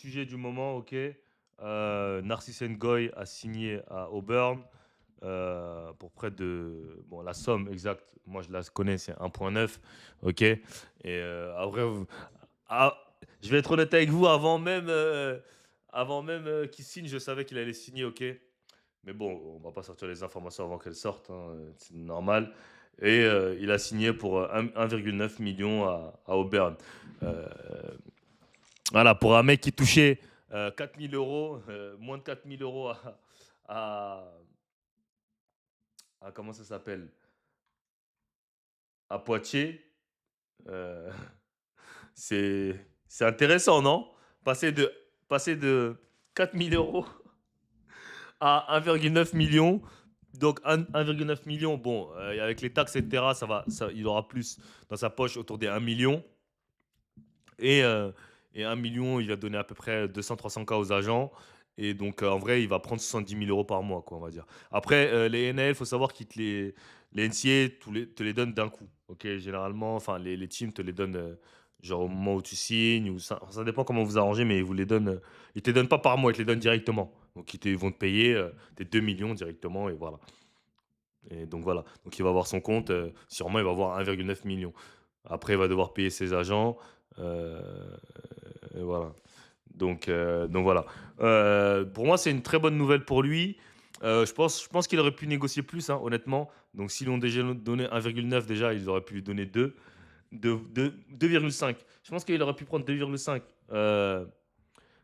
sujet du moment, ok. Narcisse Ngoy a signé à Auburn pour près de... Bon, la somme exacte, moi je la connais, c'est 1,9, ok. Et après, ah, je vais être honnête avec vous, avant même qu'il signe, je savais qu'il allait signer, ok. Mais bon, on va pas sortir les informations avant qu'elles sortent, hein, c'est normal. Et il a signé pour 1,9 million à Auburn. Euh, voilà, pour un mec qui touchait 4 000 euros, moins de 4 000 euros à, comment ça s'appelle, à Poitiers, euh, c'est intéressant, non? Passer de, passer de 4 000 euros à 1,9 million. Donc 1,9 million, bon, avec les taxes, etc., il aura plus dans sa poche autour des 1 million. Et, euh, et 1 million, il va donner à peu près 200-300K aux agents. Et donc, en vrai, il va prendre 70 000 euros par mois, quoi, on va dire. Après, les NL, il faut savoir qu'ils les NCA te les donnent d'un coup. Ok, généralement, enfin, les teams te les donnent genre au moment où tu signes. Ou ça dépend comment vous arrangez, mais ils vous les donnent. Ils te les donnent pas par mois, ils te les donnent directement. Donc, ils vont te payer tes 2 millions directement, et voilà. Et donc, voilà. Donc, il va avoir son compte. Sûrement, il va avoir 1,9 million. Après, il va devoir payer ses agents. Euh, et voilà. Donc voilà. Pour moi, c'est une très bonne nouvelle pour lui. Je pense qu'il aurait pu négocier plus, hein, honnêtement. Donc, s'ils lui ont déjà donné 1,9, déjà, ils auraient pu lui donner 2. 2,5. Je pense qu'il aurait pu prendre 2,5.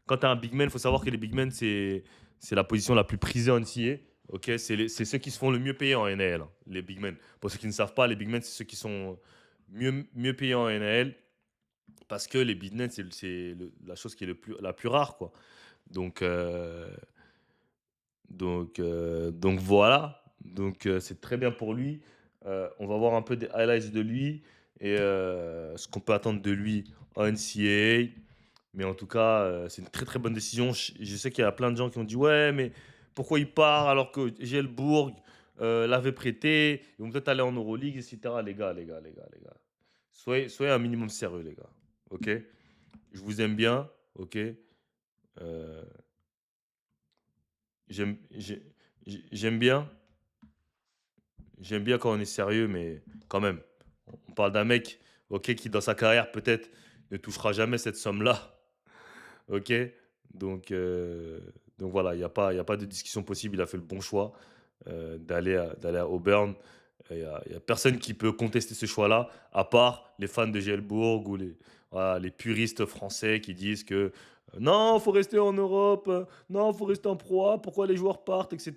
Quand tu as un big man, il faut savoir que les big men, c'est la position la plus prisée en NCAA. Ok, c'est ceux qui se font le mieux payer en NAL, hein, les big men. Pour ceux qui ne savent pas, les big men, c'est ceux qui sont mieux payés en NAL parce que les big men, la chose qui est la plus rare, quoi. Donc, donc voilà. Donc c'est très bien pour lui. On va voir un peu des highlights de lui et ce qu'on peut attendre de lui en NCAA. Mais en tout cas, c'est une très très bonne décision. Je sais qu'il y a plein de gens qui ont dit ouais, mais pourquoi il part alors que Gielbourg l'avait prêté? Ils vont peut-être aller en Euroleague, etc. Les gars. Soyez un minimum sérieux, les gars. Ok? Je vous aime bien. Ok? Euh, j'aime j'ai- j'aime bien. J'aime bien quand on est sérieux, mais quand même. On parle d'un mec, ok, qui dans sa carrière peut-être ne touchera jamais cette somme-là. Ok? Donc, euh, donc voilà, il y a pas de discussion possible. Il a fait le bon choix d'aller à Auburn. Il y a personne qui peut contester ce choix-là, à part les fans de Gielbourg ou voilà, les puristes français qui disent que non, faut rester en Europe, non, faut rester en Pro A, pourquoi les joueurs partent, etc.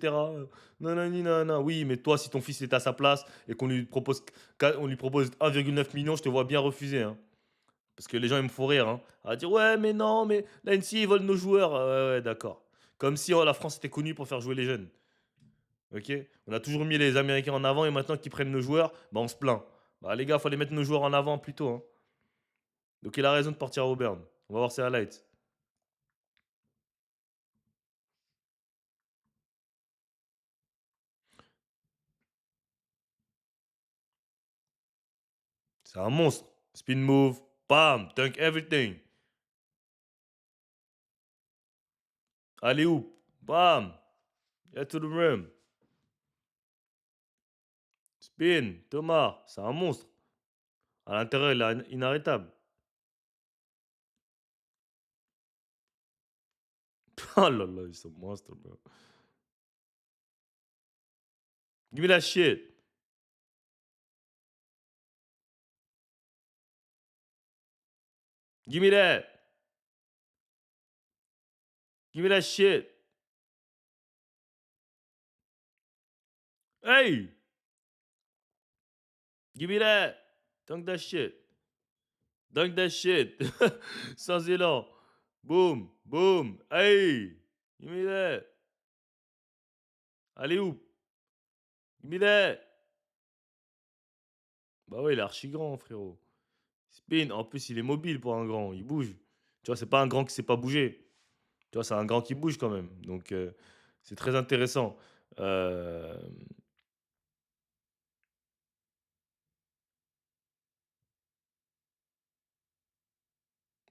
Non, non, non, non, non. Oui, mais toi, si ton fils est à sa place et on lui propose 1,9 million, je te vois bien refuser, hein. Parce que les gens, ils me font rire, hein. À dire, ouais, mais non, mais la NCA, ils volent nos joueurs. Ouais, ouais, d'accord. Comme si la France était connue pour faire jouer les jeunes. Ok? On a toujours mis les Américains en avant et maintenant qu'ils prennent nos joueurs, bah on se plaint. Bah les gars, faut les mettre nos joueurs en avant plutôt, hein. Donc il a raison de partir à Auburn. On va voir ses highlights. C'est un monstre. Spin move, bam, dunk everything. Allez oop, bam, get to the rim. Spin, Thomas, c'est un monstre. À l'intérieur, il est inarrêtable. Oh là là, ils sont monstres, bro. Give me that shit. Give me that. Give me that shit. Hey, give me that. Dunk that shit. Dunk that shit. Sans élan. Boom, boom. Hey, give me that. Allez où? Give me that. Bah ouais, il est archi grand, frérot. Spin. En plus, il est mobile pour un grand. Il bouge. Tu vois, c'est pas un grand qui sait pas bouger. Tu vois, c'est un grand qui bouge quand même. Donc, c'est très intéressant. Euh,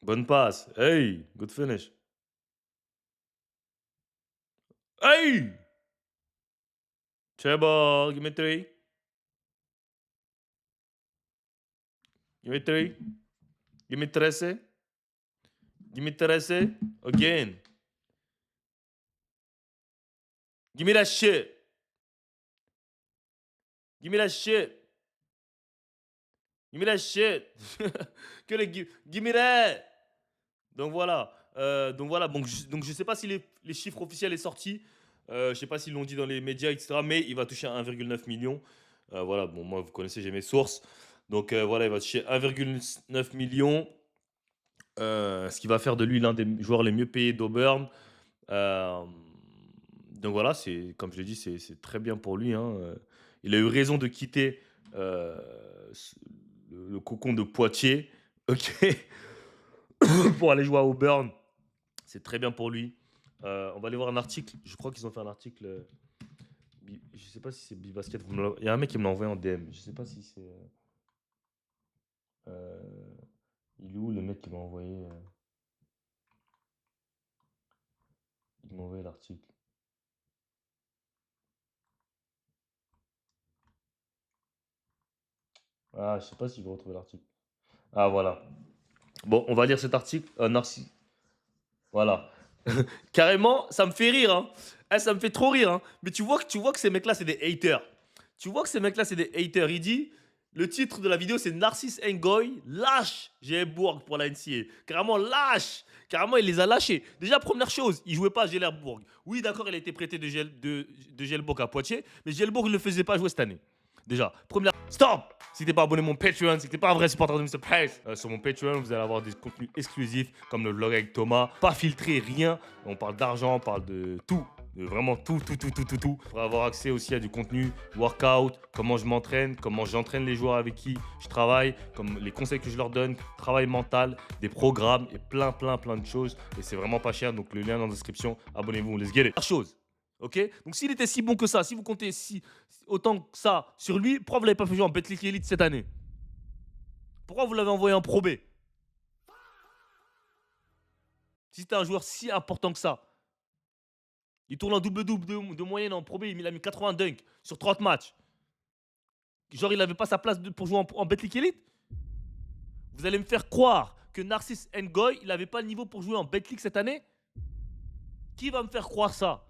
Bonne passe. Hey, good finish. Hey! 제발, give me three. Give me three. Give me 13. Give me 13. Again. Give me that shit. Give me that shit. Give me that shit. Que les give me that. Donc voilà. Donc je sais pas si les chiffres officiels est sorti. Je sais pas s'ils l'ont dit dans les médias, etc. Mais il va toucher 1,9 million. Voilà, bon, moi, vous connaissez, j'ai mes sources. Donc voilà, il va toucher 1,9 million. Ce qui va faire de lui l'un des joueurs les mieux payés d'Auburn. Euh, donc voilà, c'est comme je l'ai dit, c'est très bien pour lui, hein. Il a eu raison de quitter euh, ce- le cocon de Poitiers, ok, pour aller jouer à Auburn. C'est très bien pour lui. On va aller voir un article. Je crois qu'ils ont fait un article. Je sais pas si c'est Bibasket. Il y a un mec qui me l'a envoyé en DM. Je sais pas si c'est. Euh, il est où le mec qui m'a envoyé il m'a envoyé l'article. Ah, je sais pas si je vais retrouver l'article. Ah, voilà. Bon, on va lire cet article. Narcisse. Voilà. Carrément, ça me fait rire, hein. Ça me fait trop rire, hein. Mais tu vois que ces mecs-là, c'est des haters. Tu vois que ces mecs-là, c'est des haters. Il dit, le titre de la vidéo, c'est Narcisse Ngoy lâche Gelbourg pour la NCA. Carrément lâche. Carrément, il les a lâchés. Déjà, première chose, il jouait pas à Gelbourg. Oui, d'accord, il a été prêté de Gelbourg à Poitiers, mais Gelbourg, il ne le faisait pas jouer cette année. Déjà, première. Stop! Si t'es pas abonné à mon Patreon, si t'es pas un vrai supporter de Mr. Price, sur mon Patreon, vous allez avoir des contenus exclusifs comme le vlog avec Thomas, pas filtré, rien. On parle d'argent, on parle de tout. De vraiment tout, tout, tout, tout, tout, tout. Pour avoir accès aussi à du contenu, workout, comment je m'entraîne, comment j'entraîne les joueurs avec qui je travaille, comme les conseils que je leur donne, travail mental, des programmes et plein, plein, plein de choses. Et c'est vraiment pas cher, donc le lien dans la description. Abonnez-vous, let's get it. Première chose, ok? Donc s'il était si bon que ça, si vous comptez autant que ça sur lui, pourquoi vous l'avez pas fait jouer en Betclic Elite cette année? Pourquoi vous l'avez envoyé en Pro B? Si c'était un joueur si important que ça. Il tourne en double-double de moyenne en Pro B, il a mis 80 dunks sur 30 matchs. Genre, il n'avait pas sa place pour jouer en Betclic Elite? Vous allez me faire croire que Narcisse Ngoy, il n'avait pas le niveau pour jouer en Betclic cette année? Qui va me faire croire ça?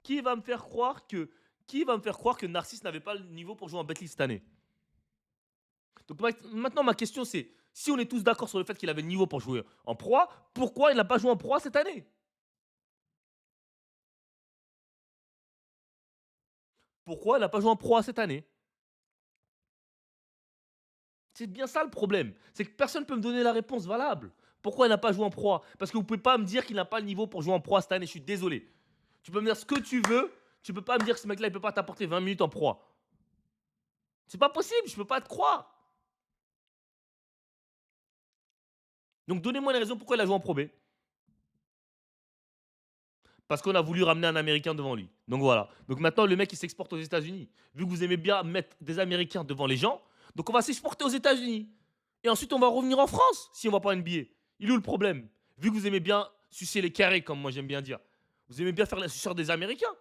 Qui va me faire croire que Narcisse n'avait pas le niveau pour jouer en Betclic cette année? Donc maintenant, ma question c'est, si on est tous d'accord sur le fait qu'il avait le niveau pour jouer en proie, pourquoi il n'a pas joué en proie cette année? Pourquoi il n'a pas joué en proie cette année? C'est bien ça le problème. C'est que personne ne peut me donner la réponse valable. Pourquoi il n'a pas joué en proie? Parce que vous ne pouvez pas me dire qu'il n'a pas le niveau pour jouer en proie cette année. Je suis désolé. Tu peux me dire ce que tu veux. Tu peux pas me dire que ce mec-là, il peut pas t'apporter 20 minutes en proie. C'est pas possible. Je peux pas te croire. Donc donnez-moi une raison pourquoi il a joué en Pro B. Parce qu'on a voulu ramener un Américain devant lui. Donc voilà. Donc maintenant, le mec, il s'exporte aux États-Unis. Vu que vous aimez bien mettre des Américains devant les gens, donc on va s'exporter aux États-Unis. Et ensuite, on va revenir en France si on va pas NBA. Il est où le problème? Vu que vous aimez bien sucer les carrés, comme moi j'aime bien dire. Vous aimez bien faire la suceur des Américains.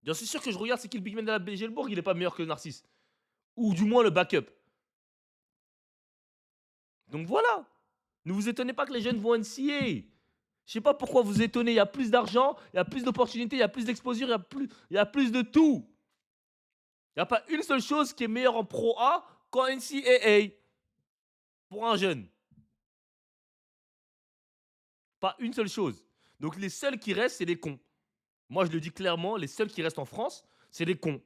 Bien sûr que je regarde c'est qui le big man de la Belgielbourg, il est pas meilleur que Narcisse. Ou du moins le backup. Donc voilà. Ne vous étonnez pas que les jeunes vont NCA. Je sais pas pourquoi vous étonnez. Il y a plus d'argent, il y a plus d'opportunités, il y a plus d'exposure, il y a plus de tout. Il n'y a pas une seule chose qui est meilleure en Pro A qu'en NCAA pour un jeune. Pas une seule chose. Donc les seuls qui restent, c'est les cons. Moi, je le dis clairement, les seuls qui restent en France, c'est les cons.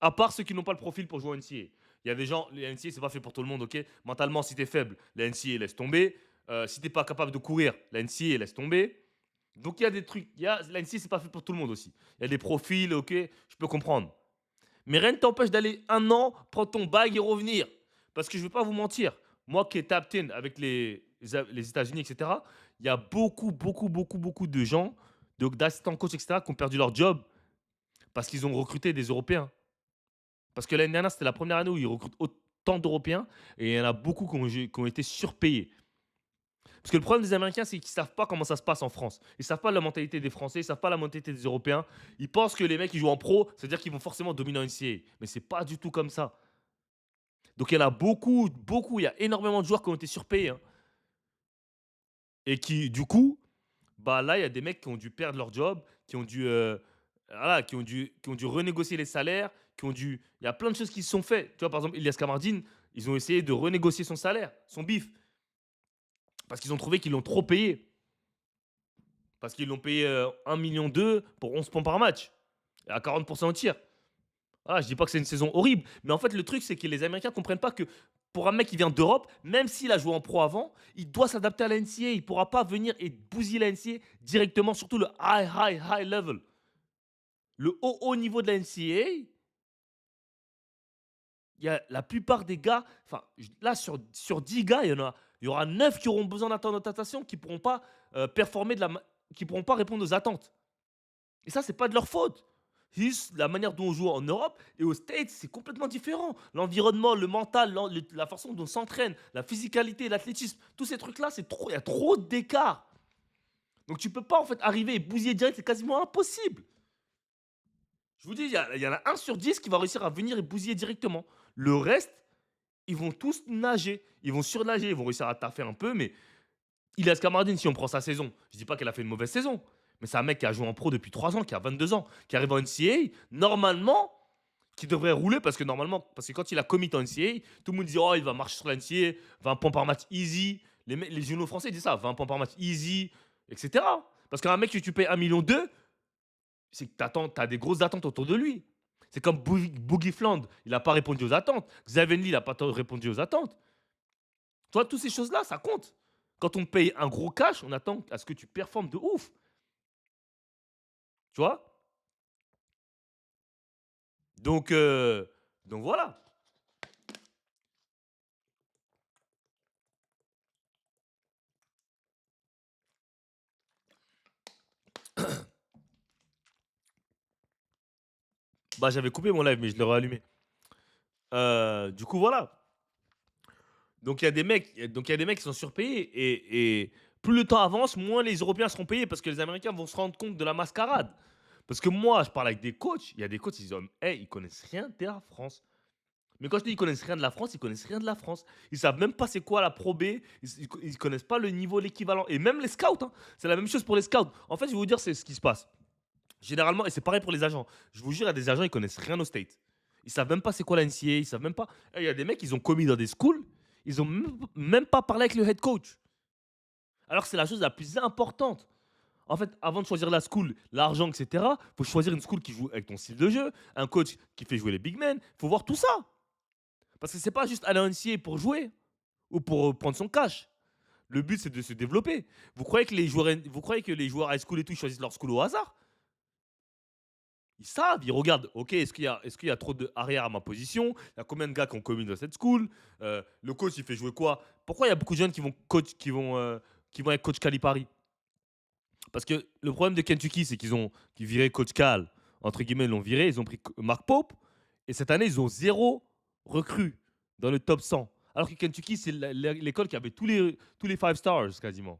À part ceux qui n'ont pas le profil pour jouer en NCAA. Il y a des gens, les NCAA, c'est pas fait pour tout le monde, ok? Mentalement, si t'es faible, la NCAA laisse tomber. Si t'es pas capable de courir, la NCAA laisse tomber. Donc il y a des trucs. La NCAA, c'est pas fait pour tout le monde aussi. Il y a des profils, ok? Je peux comprendre. Mais rien ne t'empêche d'aller un an, prendre ton bag et revenir. Parce que je ne vais pas vous mentir, moi qui ai tapped in avec les États-Unis, etc., il y a beaucoup, beaucoup, beaucoup, beaucoup de gens, d'assistants coach, etc., qui ont perdu leur job parce qu'ils ont recruté des Européens. Parce que l'année dernière, c'était la première année où ils recrutent autant d'Européens et il y en a beaucoup qui ont été surpayés. Parce que le problème des Américains, c'est qu'ils savent pas comment ça se passe en France. Ils savent pas la mentalité des Français, ils savent pas la mentalité des Européens. Ils pensent que les mecs, ils jouent en pro, c'est-à-dire qu'ils vont forcément dominer en NCAA. Mais c'est pas du tout comme ça. Donc il y en a beaucoup, beaucoup, il y a énormément de joueurs qui ont été surpayés, hein. Et qui, du coup, bah là, il y a des mecs qui ont dû perdre leur job, qui ont dû, voilà, qui ont dû renégocier les salaires, qui ont dû. Il y a plein de choses qui se sont faites. Tu vois, par exemple, Ilias Kamardine, ils ont essayé de renégocier son salaire, son bif, parce qu'ils ont trouvé qu'ils l'ont trop payé. Parce qu'ils l'ont payé 1,2 million pour 11 points par match, et à 40% au tir. Ah, je dis pas que c'est une saison horrible, mais en fait, le truc, c'est que les Américains comprennent pas que pour un mec qui vient d'Europe, même s'il a joué en pro avant, il doit s'adapter à la NCAA. Il pourra pas venir et bousiller la NCAA directement, surtout le high level. Le haut niveau de la NCAA, il y a la plupart des gars, enfin, là, sur 10 gars, il y aura 9 qui auront besoin d'adaptation, qui pourront pas performer qui pourront pas répondre aux attentes. Et ça, c'est pas de leur faute. C'est juste la manière dont on joue en Europe et aux States, c'est complètement différent. L'environnement, le mental, la façon dont on s'entraîne, la physicalité, l'athlétisme, tous ces trucs-là, il y a trop d'écart. Donc tu peux pas en fait arriver et bousiller direct, c'est quasiment impossible. Je vous dis, il y en a 1 sur 10 qui va réussir à venir et bousiller directement. Le reste, ils vont tous nager. Ils vont surnager, ils vont réussir à taffer un peu, mais Ilias Kamardine, si on prend sa saison, je dis pas qu'elle a fait une mauvaise saison, mais c'est un mec qui a joué en pro depuis 3 ans, qui a 22 ans, qui arrive en NCAA, normalement, qui devrait rouler parce que quand il a commit en NCAA, tout le monde dit, oh, il va marcher sur la NCAA, 20 points par match easy. Les journaux français disent ça, 20 points par match easy, etc. Parce qu'un mec que tu payes 1,2 million, c'est que tu as des grosses attentes autour de lui. C'est comme Boogie Fland, il n'a pas répondu aux attentes. Xavier Lee, il n'a pas répondu aux attentes. Toi, toutes ces choses-là, ça compte. Quand on te paye un gros cash, on attend à ce que tu performes de ouf. Tu vois. Donc, euh, donc voilà. Bah, j'avais coupé mon live, mais je l'ai rallumé. Du coup, voilà. Donc il y a des mecs qui sont surpayés et plus le temps avance, moins les Européens seront payés parce que les Américains vont se rendre compte de la mascarade. Parce que moi, je parle avec des coachs, il y a des coachs, ils disent, hey, ils connaissent rien de la France. Mais quand je dis ils connaissent rien de la France, ils connaissent rien de la France. Ils savent même pas c'est quoi la Pro B. Ils connaissent pas le niveau, l'équivalent. Et même les scouts, hein, c'est la même chose pour les scouts. En fait, je vais vous dire, c'est ce qui se passe. Généralement, et c'est pareil pour les agents. Je vous jure, il y a des agents, ils connaissent rien au States. Ils savent même pas c'est quoi la NCAA, ils savent même pas. Il y a des mecs, ils ont commis dans des schools, ils ont même pas parlé avec le head coach. Alors que c'est la chose la plus importante. En fait, avant de choisir la school, l'argent, etc., faut choisir une school qui joue avec ton style de jeu, un coach qui fait jouer les big men. Faut voir tout ça. Parce que c'est pas juste aller en NCAA pour jouer ou pour prendre son cash. Le but, c'est de se développer. Vous croyez que les joueurs high school et tout, ils choisissent leur school au hasard? Ils savent, ils regardent, ok, est-ce qu'il y a trop d'arrière à ma position? Il y a combien de gars qui ont commis dans cette school? Le coach, il fait jouer quoi? Pourquoi il y a beaucoup de jeunes qui vont être coach Calipari? Parce que le problème de Kentucky, c'est qu'ils viré coach Cal, entre guillemets, ils l'ont viré, ils ont pris Mark Pope, et cette année, ils ont 0 recrue dans le top 100. Alors que Kentucky, c'est l'école qui avait tous les 5 stars quasiment.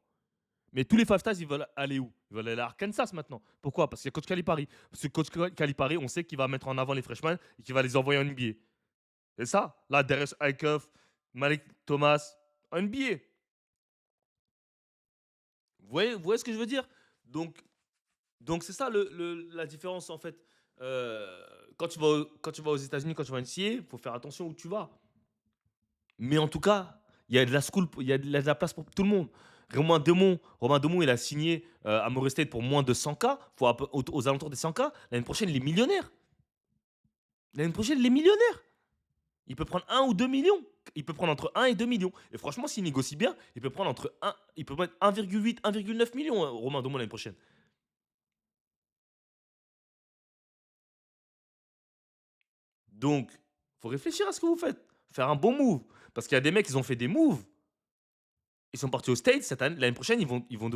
Mais tous les 5 stars, ils veulent aller où? Ils veulent aller à Arkansas maintenant. Pourquoi? Parce qu'il y a coach Calipari. Parce que coach Calipari, on sait qu'il va mettre en avant les freshmen et qu'il va les envoyer en NBA. C'est ça. Là, Darius Aikoff, Malik Thomas, en NBA. Vous voyez ce que je veux dire? Donc, donc c'est ça la différence en fait. Quand tu vas aux États-Unis, quand tu vas en NCAA, il faut faire attention où tu vas. Mais en tout cas, il y a de la school, il y a de la place pour tout le monde. Romain Demont, il a signé à Morris State pour moins de 100K, aux alentours des 100K. L'année prochaine, il est millionnaire. L'année prochaine, il est millionnaire. Il peut prendre 1 ou 2 millions. Il peut prendre entre 1 et 2 millions. Et franchement, s'il négocie bien, il peut prendre il peut mettre 1,8, 1,9 millions, hein, Romain Demont l'année prochaine. Donc, faut réfléchir à ce que vous faites. Faire un bon move. Parce qu'il y a des mecs, ils ont fait des moves. Ils sont partis aux States cette année. L'année prochaine,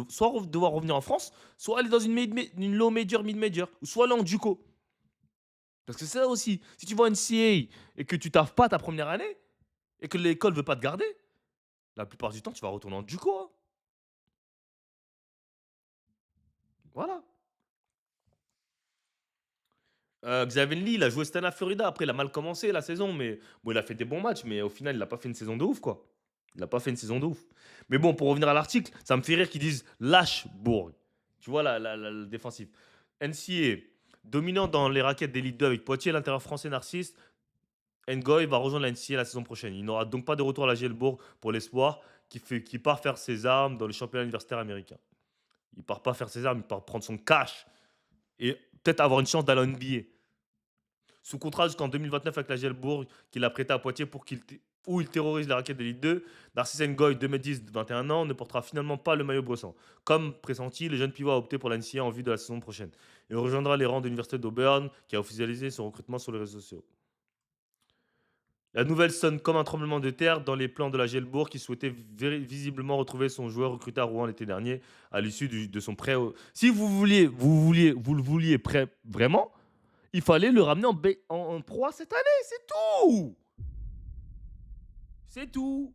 soit devoir revenir en France, soit aller dans une low major, mid major, ou soit aller en Duco. Parce que c'est ça aussi. Si tu vas en NCAA et que tu taffes pas ta première année, et que l'école veut pas te garder, la plupart du temps, tu vas retourner en Duco, hein. Voilà. Xavier Lee, il a joué cette année à Florida. Après, il a mal commencé la saison, mais bon, il a fait des bons matchs, mais au final, il n'a pas fait une saison de ouf, quoi. Il n'a pas fait une saison de ouf. Mais bon, pour revenir à l'article, ça me fait rire qu'ils disent lâche Bourg. Tu vois, le défensif. NCA, dominant dans les raquettes d'Elite 2 avec Poitiers, l'intérieur français Narcisse, Ngoy va rejoindre la NCA la saison prochaine. Il n'aura donc pas de retour à la Gielbourg pour l'espoir qui part faire ses armes dans le championnat universitaire américain. Il part pas faire ses armes, il part prendre son cash et peut-être avoir une chance d'aller en NBA. Sous contrat jusqu'en 2029 avec la Gielbourg, qu'il a prêté à Poitiers où il terrorise les raquettes de Ligue 2. Narcisse Ngoy, 2010, 21 ans, ne portera finalement pas le maillot brossan. Comme pressenti, le jeune pivot a opté pour la NCA en vue de la saison prochaine. Il rejoindra les rangs de l'Université d'Auburn, qui a officialisé son recrutement sur les réseaux sociaux. La nouvelle sonne comme un tremblement de terre dans les plans de la Gielbourg, qui souhaitait visiblement retrouver son joueur recruté à Rouen l'été dernier à l'issue de son prêt. Si vous le vouliez prêt vraiment, il fallait le ramener en Pro A cette année, c'est tout. C'est tout.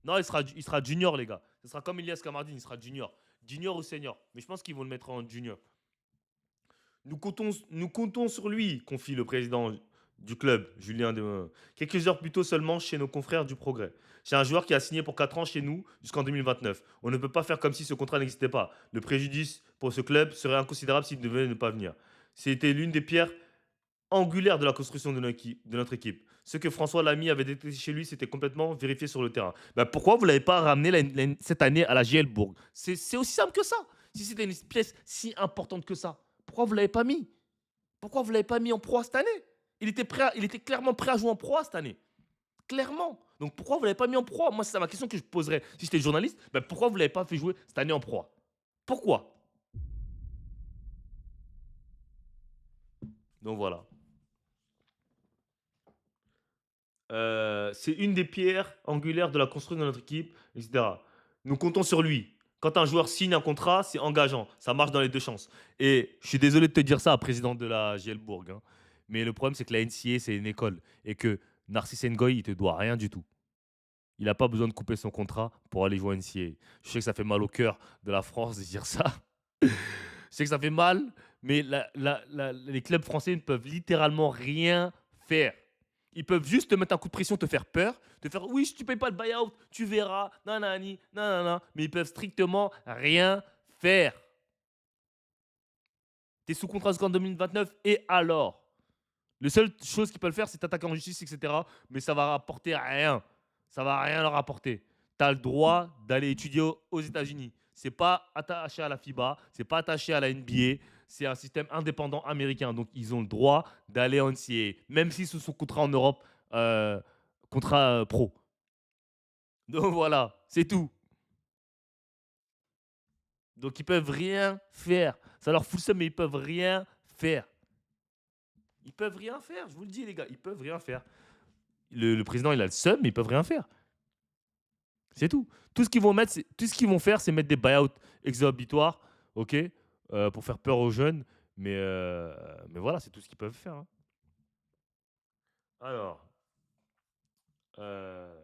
Non, il sera junior, les gars. Ce sera comme Ilias Kamardine, il sera junior. Junior ou senior. Mais je pense qu'ils vont le mettre en junior. Nous comptons sur lui, confie le président du club, Julien de. Quelques heures plus tôt seulement chez nos confrères du Progrès. C'est un joueur qui a signé pour 4 ans chez nous jusqu'en 2029. On ne peut pas faire comme si ce contrat n'existait pas. Le préjudice pour ce club serait inconsidérable s'il devait ne pas venir. C'était l'une des pierres angulaires de la construction de notre équipe. Ce que François Lamy avait détecté chez lui, c'était complètement vérifié sur le terrain. Ben pourquoi vous ne l'avez pas ramené cette année à la Gielbourg? C'est aussi simple que ça. Si c'était une pièce si importante que ça, pourquoi vous ne l'avez pas mis? Pourquoi vous ne l'avez pas mis en pro cette année? Il était clairement prêt à jouer en pro cette année. Clairement. Donc pourquoi vous ne l'avez pas mis en pro? Moi, c'est ma question que je poserais si j'étais journaliste. Ben pourquoi vous ne l'avez pas fait jouer cette année en pro? Pourquoi? Donc voilà. C'est une des pierres angulaires de la construction de notre équipe, etc. Nous comptons sur lui. Quand un joueur signe un contrat, c'est engageant. Ça marche dans les deux chances. Et je suis désolé de te dire ça, président de la Gielbourg. Hein. Mais le problème, c'est que la NCA, c'est une école. Et que Narcisse Ngoy, il te doit rien du tout. Il n'a pas besoin de couper son contrat pour aller jouer à NCA. Je sais que ça fait mal au cœur de la France de dire ça. Je sais que ça fait mal, mais les clubs français ne peuvent littéralement rien faire. Ils peuvent juste te mettre un coup de pression, te faire peur, te faire oui, si tu payes pas le buyout, tu verras, nanani, nanana. Mais ils peuvent strictement rien faire. Tu es sous contrat jusqu'en 2029 et alors? La seule chose qu'ils peuvent faire, c'est t'attaquer en justice, etc. Mais ça va rapporter rien. Ça va rien leur apporter. Tu as le droit d'aller étudier aux États-Unis. C'est pas attaché à la FIBA, c'est pas attaché à la NBA, c'est un système indépendant américain. Donc ils ont le droit d'aller en NCAA, même s'ils se sont contrats en Europe, contrat pro. Donc voilà, c'est tout. Donc ils peuvent rien faire. Ça leur fout ça, mais ils peuvent rien faire. Ils peuvent rien faire, je vous le dis les gars, ils peuvent rien faire. Le président, il a le seum, mais ils peuvent rien faire. C'est tout. Tout ce qu'ils vont faire, c'est mettre des buyouts exhibitoires, ok, pour faire peur aux jeunes. Mais voilà, c'est tout ce qu'ils peuvent faire. Hein. Alors, euh,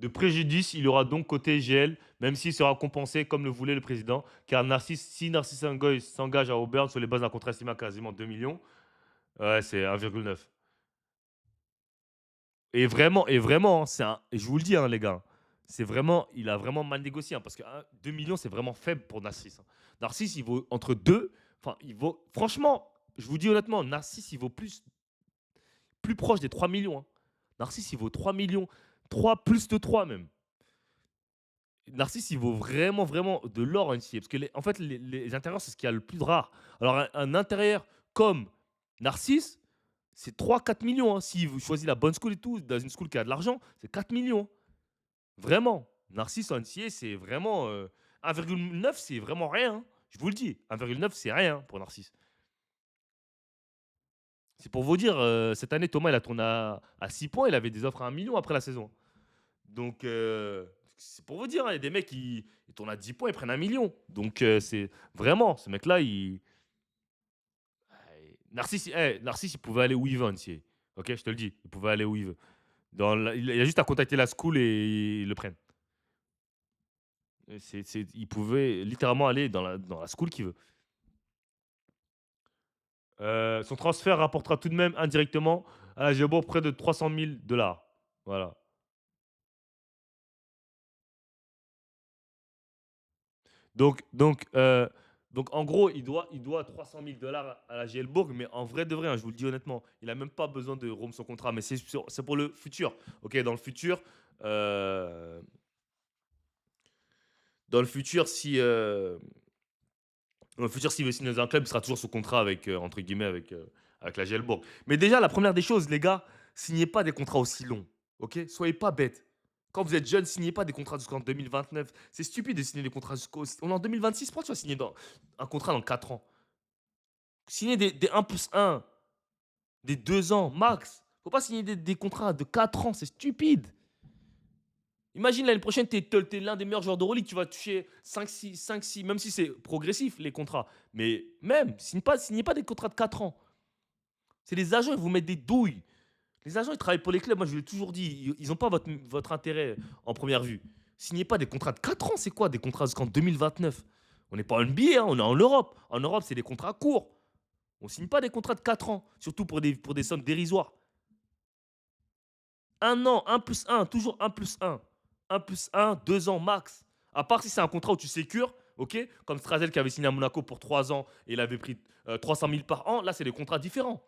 de préjudice, il y aura donc côté GL, même s'il sera compensé comme le voulait le président, car si Narcisse Ngoy s'engage à Auburn sur les bases d'un contrat estimé à quasiment 2 millions, ouais, c'est 1,9. Et vraiment, et je vous le dis, hein, les gars, il a vraiment mal négocié, hein, parce que 2 millions, c'est vraiment faible pour Narcisse. Hein. Narcisse, il vaut entre 2, enfin, franchement, je vous dis honnêtement, Narcisse, il vaut plus proche des 3 millions. Hein. Narcisse, il vaut 3 millions, 3 plus de 3 même. Narcisse, il vaut vraiment, vraiment de l'or en NCA, parce que en fait, les intérieurs, c'est ce qu'il y a le plus de rare. Alors, un intérieur comme Narcisse, c'est 3-4 millions. Hein. S'il choisit la bonne school et tout, dans une school qui a de l'argent, c'est 4 millions. Vraiment. Narcisse en NCA, c'est vraiment. 1,9, c'est vraiment rien. Hein. Je vous le dis. 1,9, c'est rien pour Narcisse. C'est pour vous dire, cette année, Thomas, il a tourné à 6 points. Il avait des offres à 1 million après la saison. Donc, c'est pour vous dire, hein, il y a des mecs qui ils tournent à 10 points, ils prennent 1 million. Donc, c'est vraiment, ce mec-là, Narcisse, il pouvait aller où il veut, NCA. Ok, je te le dis. Il pouvait aller où il veut. Il a juste à contacter la school et ils le prennent. Il pouvait littéralement aller dans la school qu'il veut. Son transfert rapportera tout de même indirectement à la Gébo près de 300 000 dollars. Voilà. Donc, donc, euh, donc, en gros, il doit 300 000 dollars à la GL mais en vrai de vrai, hein, je vous le dis honnêtement, il n'a même pas besoin de rompre son contrat. Mais c'est pour le futur. Ok, euh, dans le futur, dans le futur, s'il veut signer dans un club, il sera toujours sous contrat avec, entre guillemets, avec la GL. Mais déjà, la première des choses, les gars, signez pas des contrats aussi longs. Ok, soyez pas bêtes. Quand vous êtes jeune, signez pas des contrats jusqu'en 2029. C'est stupide de signer des contrats jusqu'au. On est en 2026, pourquoi tu vas signer un contrat dans 4 ans? Signer des 1+1, des 2 ans max. Faut pas signer des contrats de 4 ans, c'est stupide. Imagine l'année prochaine, t'es l'un des meilleurs joueurs d'Euroleague, tu vas toucher 5, 6, même si c'est progressif les contrats. Mais même, signez pas des contrats de 4 ans. C'est les agents, ils vous mettent des douilles. Les agents, ils travaillent pour les clubs, moi je l'ai toujours dit, ils n'ont pas votre intérêt en première vue. Signez pas des contrats de 4 ans, c'est quoi des contrats jusqu'en 2029? On n'est pas en NBA, hein, on est en Europe. En Europe, c'est des contrats courts. On signe pas des contrats de 4 ans, surtout pour des sommes dérisoires. 1 an, 1+1, toujours 1+1. 1+1, 2 ans max. À part si c'est un contrat où tu sécures, ok, comme Strazel qui avait signé à Monaco pour 3 ans et il avait pris 300 000 par an, là c'est des contrats différents.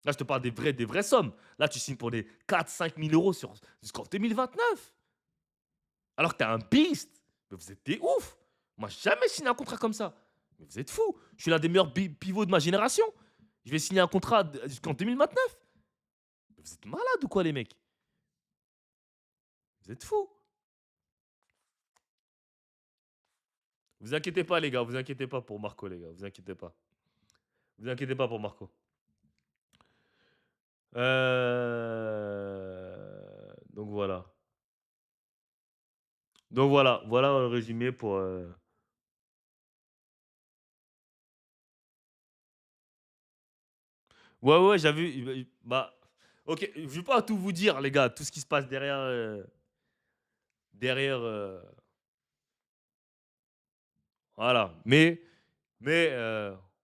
Là je te parle des vraies sommes. Là tu signes pour des 4 000 5 000 euros jusqu'en 2029. Alors que t'es un beast. Mais vous êtes des ouf. Moi jamais signé un contrat comme ça. Mais vous êtes fous. Je suis l'un des meilleurs pivots de ma génération. Je vais signer un contrat jusqu'en 2029. Mais vous êtes malades ou quoi les mecs? Vous êtes fous. Vous inquiétez pas, les gars. Vous inquiétez pas pour Marco, les gars. Vous inquiétez pas. Vous inquiétez pas pour Marco. Donc voilà. Donc voilà. Voilà le résumé pour. Ouais, ouais, j'ai vu. Bah. Ok, je vais pas tout vous dire, les gars. Tout ce qui se passe derrière. Derrière. Voilà. Mais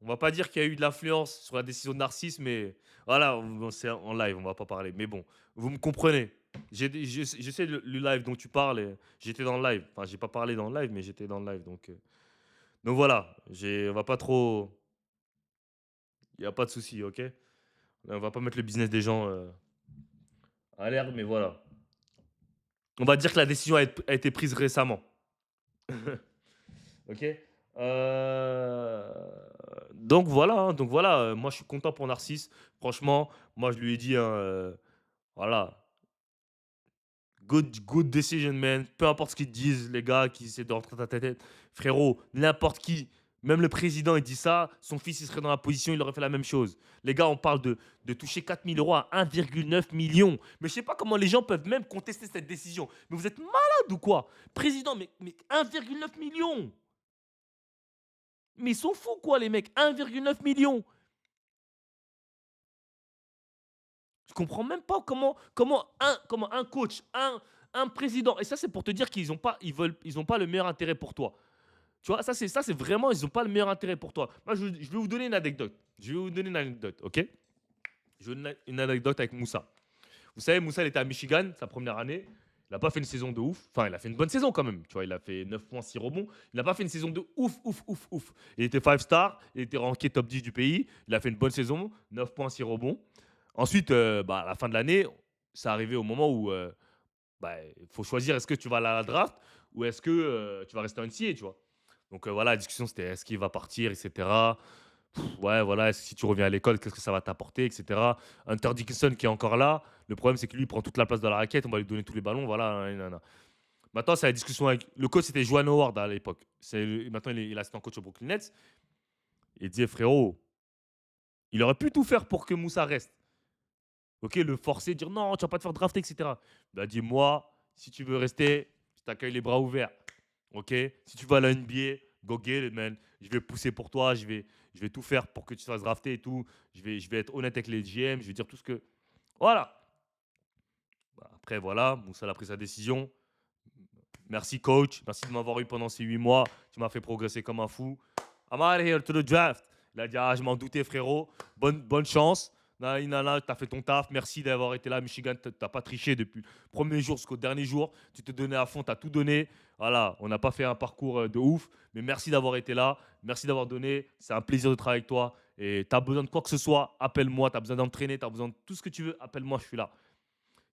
on va pas dire qu'il y a eu de l'influence sur la décision de Narcisse, mais voilà, c'est en live, on va pas parler. Mais bon, vous me comprenez. Je sais le live dont tu parles. J'étais dans le live. Enfin, j'ai pas parlé dans le live, mais j'étais dans le live. Donc voilà, on va pas trop. Il y a pas de souci, ok? On va pas mettre le business des gens à l'air, mais voilà. On va dire que la décision a été prise récemment. Ok. Euh, donc voilà. Moi, je suis content pour Narcisse. Franchement, moi, je lui ai dit, hein, voilà, good decision, man. Peu importe ce qu'ils te disent, les gars, qui essaient de rentrer dans ta tête, frérot, n'importe qui. Même le président, il dit ça. Son fils, il serait dans la position, il aurait fait la même chose. Les gars, on parle de toucher 4 000 euros à 1,9 million. Mais je sais pas comment les gens peuvent même contester cette décision. Mais vous êtes malade ou quoi? Président, mais 1,9 million. Mais ils sont fous, quoi, les mecs. 1,9 million. Je comprends même pas comment un coach, un président, et ça, c'est pour te dire qu'ils ont pas, ils ont pas le meilleur intérêt pour toi. Tu vois, ça, c'est vraiment, ils ont pas le meilleur intérêt pour toi. Moi, je vais vous donner une anecdote. Je vais vous donner une anecdote, ok? Je vais vous donner une anecdote avec Moussa. Vous savez, Moussa, il était à Michigan, sa première année. Il n'a pas fait une saison de ouf. Enfin, il a fait une bonne saison quand même. Tu vois, il a fait 9 points, 6 rebonds. Il n'a pas fait une saison de ouf, ouf, ouf, ouf. Il était 5 star. Il était ranké top 10 du pays. Il a fait une bonne saison. 9 points, 6 rebonds. Ensuite, bah, à la fin de l'année, c'est arrivé au moment où bah, il faut choisir est-ce que tu vas à la draft ou est-ce que tu vas rester en NCAA, tu vois. Donc voilà, la discussion c'était est-ce qu'il va partir, etc. Ouais, voilà, si tu reviens à l'école, qu'est-ce que ça va t'apporter, etc. Hunter Dickinson qui est encore là. Le problème, c'est que lui, il prend toute la place dans la raquette. On va lui donner tous les ballons. Voilà. Nanana. Maintenant, c'est la discussion avec. Le coach, c'était Joan Howard à l'époque. Maintenant, il est assistant coach au Brooklyn Nets. Il disait, frérot, il aurait pu tout faire pour que Moussa reste. Ok, le forcer, dire non, tu vas pas te faire drafter, etc. Il a dit, moi, si tu veux rester, je t'accueille les bras ouverts. Ok, si tu vas à la NBA, go get it, man. Je vais pousser pour toi, je vais tout faire pour que tu te fasses drafter et tout. Je vais être honnête avec les GM, je vais dire tout ce que. Voilà. Bah, après, voilà, Moussa a pris sa décision. Merci, coach. Merci de m'avoir eu pendant ces 8 mois. Tu m'as fait progresser comme un fou. I'm out of here to the draft. Il a dit, ah, je m'en doutais, frérot. Bonne chance. T'as fait ton taf. Merci d'avoir été là, Michigan. T'as pas triché depuis le premier jour jusqu'au dernier jour. Tu te donnais à fond, t'as tout donné. Voilà, on n'a pas fait un parcours de ouf, mais merci d'avoir été là. Merci d'avoir donné. C'est un plaisir de travailler avec toi. Et t'as besoin de quoi que ce soit, appelle-moi. T'as besoin d'entraîner, t'as besoin de tout ce que tu veux, appelle-moi, je suis là.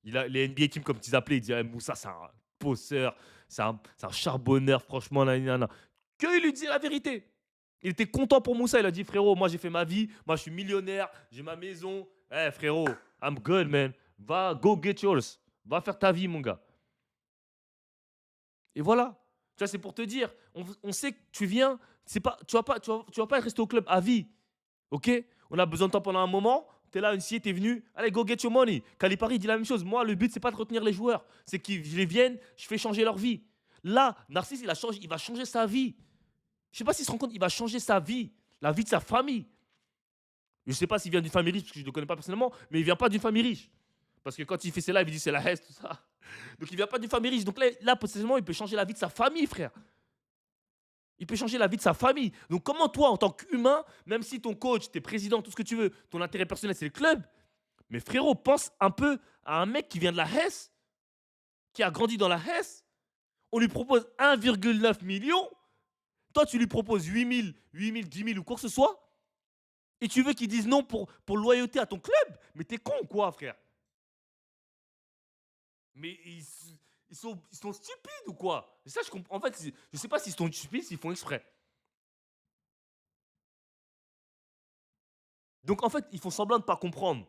Les NBA teams, comme tu appelaient, ils disaient, Moussa, c'est un posseur, c'est un charbonneur, franchement. Que il lui dit la vérité. Il était content pour Moussa. Il a dit, frérot, moi j'ai fait ma vie. Moi je suis millionnaire. J'ai ma maison. Eh, frérot, I'm good, man. Va, go get yours. Va faire ta vie, mon gars. Et voilà. Tu vois, c'est pour te dire. On sait que tu viens. Tu vas pas rester au club à vie. Ok. On a besoin de toi pendant un moment. T'es là, tu es venu. Allez, go get your money. Calipari dit la même chose. Moi, le but, c'est pas de retenir les joueurs. C'est qu'ils viennent, je fais changer leur vie. Là, Narcisse, il va changer sa vie. Je sais pas s'il se rend compte, il va changer sa vie, la vie de sa famille. Je sais pas s'il vient d'une famille riche, parce que je ne le connais pas personnellement, mais il vient pas d'une famille riche. Parce que quand il fait ses lives, il dit c'est la haine, tout ça. Donc il vient pas d'une famille riche. Donc là, potentiellement, il peut changer la vie de sa famille, frère. Il peut changer la vie de sa famille. Donc comment toi, en tant qu'humain, même si ton coach, tes présidents, tout ce que tu veux, ton intérêt personnel, c'est le club, mais frérot, pense un peu à un mec qui vient de la Hesse, qui a grandi dans la Hesse. On lui propose 1,9 million. Toi, tu lui proposes 8 000, 10 000 ou quoi que ce soit. Et tu veux qu'ils disent non pour loyauté à ton club. Mais t'es con, quoi, frère? Mais ils sont stupides ou quoi? Ça, je comprends. En fait, je sais pas s'ils sont stupides, s'ils font exprès. Donc, en fait, ils font semblant de pas comprendre.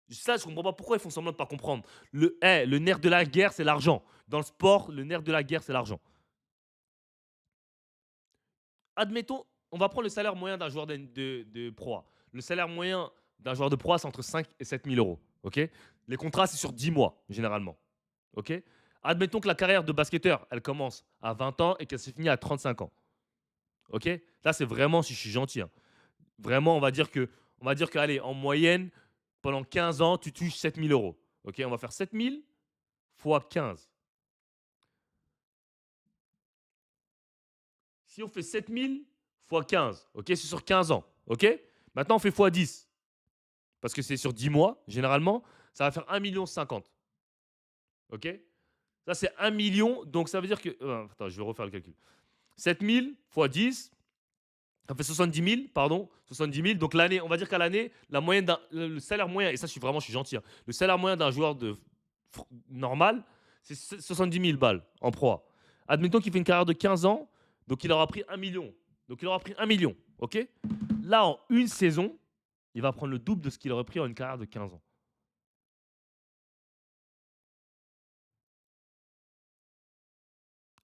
Ça, je comprends pas pourquoi ils font semblant de pas comprendre. Le nerf de la guerre, c'est l'argent. Dans le sport, le nerf de la guerre, c'est l'argent. Admettons, on va prendre le salaire moyen d'un joueur de Pro A. Le salaire moyen d'un joueur de Pro A, c'est entre 5 et 7 000 euros. Ok. Les contrats, c'est sur 10 mois, généralement. Ok. Admettons que la carrière de basketteur, elle commence à 20 ans et qu'elle se finit à 35 ans. Ok. Là, c'est vraiment, si je suis gentil, hein. Vraiment, on va dire que, allez, en moyenne, pendant 15 ans, tu touches 7 000 euros. Ok. On va faire 7 000 fois 15. Si on fait 7 000 fois 15, ok, c'est sur 15 ans. Ok. Maintenant, on fait fois 10. Parce que c'est sur 10 mois, généralement, ça va faire 1,50 million. OK. Ça, c'est 1 million. Donc, ça veut dire que. Attends, je vais refaire le calcul. 7 000 fois 10, ça fait 70 000, pardon. 70 000. Donc, l'année, on va dire qu'à l'année, la moyenne le salaire moyen, et ça, je suis gentil, hein, le salaire moyen d'un joueur normal, c'est 70 000 balles en pro. Admettons qu'il fait une carrière de 15 ans, donc il aura pris 1 million. Donc, il aura pris 1 million. OK. Là, en une saison, il va prendre le double de ce qu'il aurait pris en une carrière de 15 ans.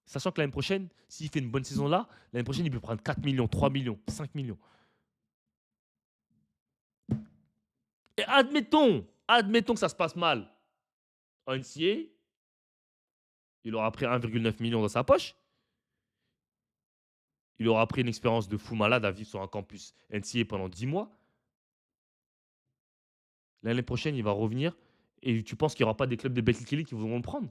Sachant que l'année prochaine, s'il fait une bonne saison là, l'année prochaine, il peut prendre 4 millions, 3 millions, 5 millions. Et admettons que ça se passe mal en NCA, il aura pris 1,9 million dans sa poche. Il aura pris une expérience de fou malade à vivre sur un campus NCA pendant 10 mois. L'année prochaine, il va revenir et tu penses qu'il n'y aura pas des clubs de Betclic qui voudront le prendre?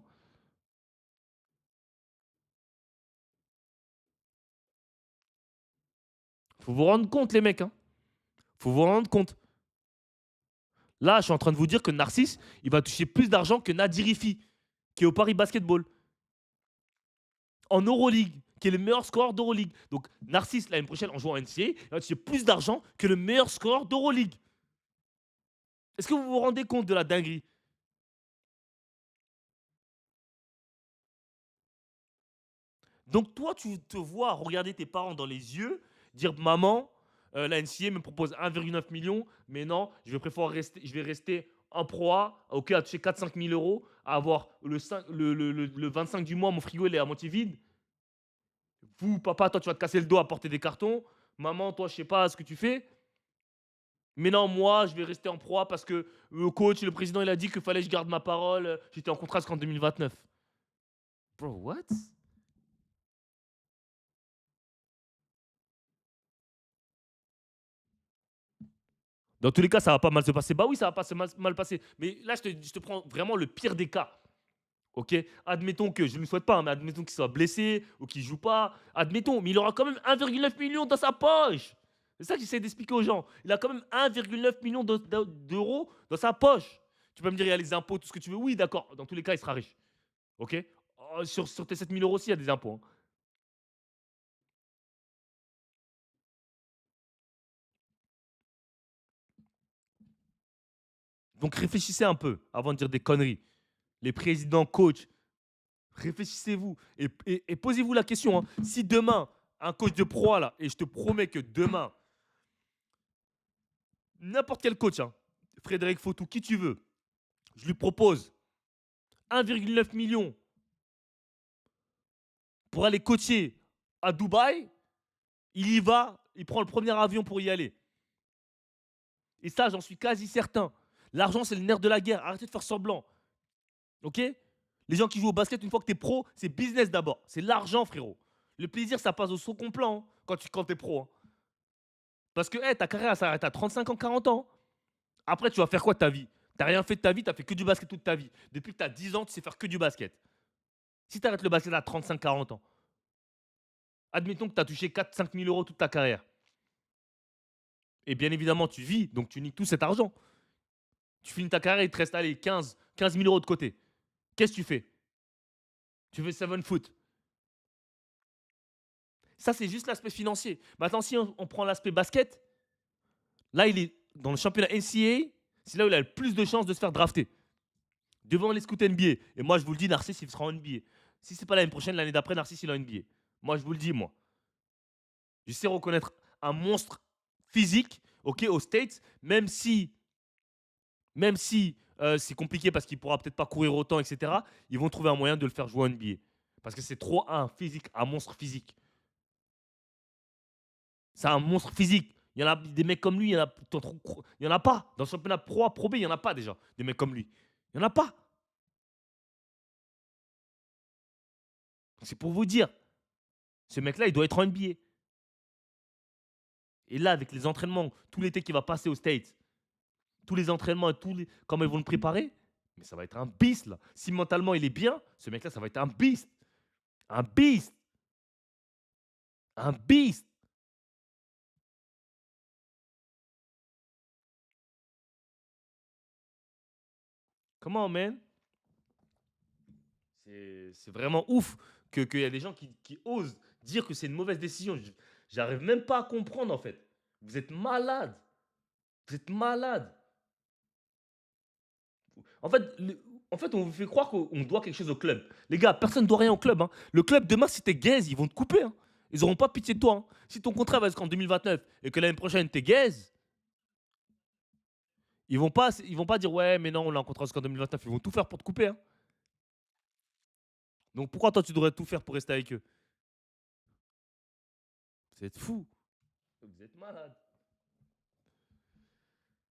Faut vous rendre compte, les mecs. Faut vous rendre compte. Là, je suis en train de vous dire que Narcisse, il va toucher plus d'argent que Nadirifi, qui est au Paris Basketball. En Euroleague, qui est le meilleur scoreur d'Euroleague. Donc, Narcisse, l'année prochaine, en jouant en NCAA, il va toucher plus d'argent que le meilleur scoreur d'Euroleague. Est-ce que vous vous rendez compte de la dinguerie? Donc, toi, tu te vois regarder tes parents dans les yeux, dire maman, la NCAA me propose 1,9 million, mais non, je vais rester en proie, ok, à toucher 4-5 000 euros, à avoir le 25 du mois, mon frigo il est à moitié vide. Vous, papa, toi, tu vas te casser le dos à porter des cartons. Maman, toi, je sais pas ce que tu fais. Mais non, moi, je vais rester en proie parce que le coach, le président, il a dit qu'il fallait que je garde ma parole. J'étais en contrat jusqu'en 2029. Bro, what? Dans tous les cas, ça va pas mal se passer. Bah oui, ça va pas se mal passer. Mais là, je te prends vraiment le pire des cas. Ok. Admettons que, je ne le souhaite pas, hein, mais admettons qu'il soit blessé ou qu'il joue pas. Admettons, mais il aura quand même 1,9 million dans sa poche. C'est ça que j'essaie d'expliquer aux gens. Il a quand même 1,9 million d'euros dans sa poche. Tu peux me dire, il y a les impôts, tout ce que tu veux. Oui, d'accord. Dans tous les cas, il sera riche. OK. Oh, sur tes 7 000 euros aussi, il y a des impôts, hein. Donc réfléchissez un peu avant de dire des conneries. Les présidents, coachs, réfléchissez-vous et posez-vous la question, hein. Si demain, un coach de proie, là, et je te promets que demain, n'importe quel coach, hein, Frédéric Fautou, qui tu veux, je lui propose 1,9 million pour aller coacher à Dubaï, il y va, il prend le premier avion pour y aller. Et ça, j'en suis quasi certain. L'argent, c'est le nerf de la guerre. Arrêtez de faire semblant. OK? Les gens qui jouent au basket, une fois que tu es pro, c'est business d'abord. C'est l'argent, frérot. Le plaisir, ça passe au second plan, hein, quand tu es pro, hein. Parce que hey, ta carrière, ça s'arrête à 35 ans, 40 ans. Après, tu vas faire quoi de ta vie? Tu n'as rien fait de ta vie, tu as fait que du basket toute ta vie. Depuis que tu as 10 ans, tu sais faire que du basket. Si tu arrêtes le basket à 35, 40 ans, admettons que tu as touché 4, 5 000 euros toute ta carrière. Et bien évidemment, tu vis, donc tu niques tout cet argent. Tu finis ta carrière, il te reste allez, 15 000 euros de côté. Qu'est-ce que tu fais? Tu fais 7 foot. Ça, c'est juste l'aspect financier. Maintenant, si on prend l'aspect basket, là, il est dans le championnat NCAA, c'est là où il a le plus de chances de se faire drafter. Devant les scouts NBA. Et moi, je vous le dis, Narcisse, il sera en NBA. Si c'est pas l'année prochaine, l'année d'après, Narcisse, il est en NBA. Moi, je vous le dis, moi. Je sais reconnaître un monstre physique, ok, aux States, même si c'est compliqué parce qu'il pourra peut-être pas courir autant, etc. Ils vont trouver un moyen de le faire jouer en NBA. Parce que c'est trop un physique, un monstre physique. C'est un monstre physique. Il y en a des mecs comme lui, il y en a pas. Dans le championnat Pro A, Pro B, il n'y en a pas déjà, des mecs comme lui. Il n'y en a pas. C'est pour vous dire. Ce mec-là, il doit être en NBA. Et là, avec les entraînements, tout l'été qui va passer aux States, tous les entraînements, comment ils vont le préparer, mais ça va être un beast là. Si mentalement il est bien, ce mec-là, ça va être un beast. Un beast. Un beast. Comment, man? C'est vraiment ouf qu'il y a des gens qui osent dire que c'est une mauvaise décision. J'arrive même pas à comprendre en fait. Vous êtes malade. Vous êtes malade. En fait, on vous fait croire qu'on doit quelque chose au club. Les gars, personne ne doit rien au club, hein. Le club, demain, si t'es gaze, ils vont te couper, hein. Ils n'auront pas pitié de toi, hein. Si ton contrat va jusqu'en 2029 et que l'année prochaine, t'es gaze, ils vont pas dire ouais, mais non, on l'a un contrat jusqu'en 2029. Ils vont tout faire pour te couper, hein. Donc pourquoi toi, tu devrais tout faire pour rester avec eux? Vous êtes fou. Vous êtes malade.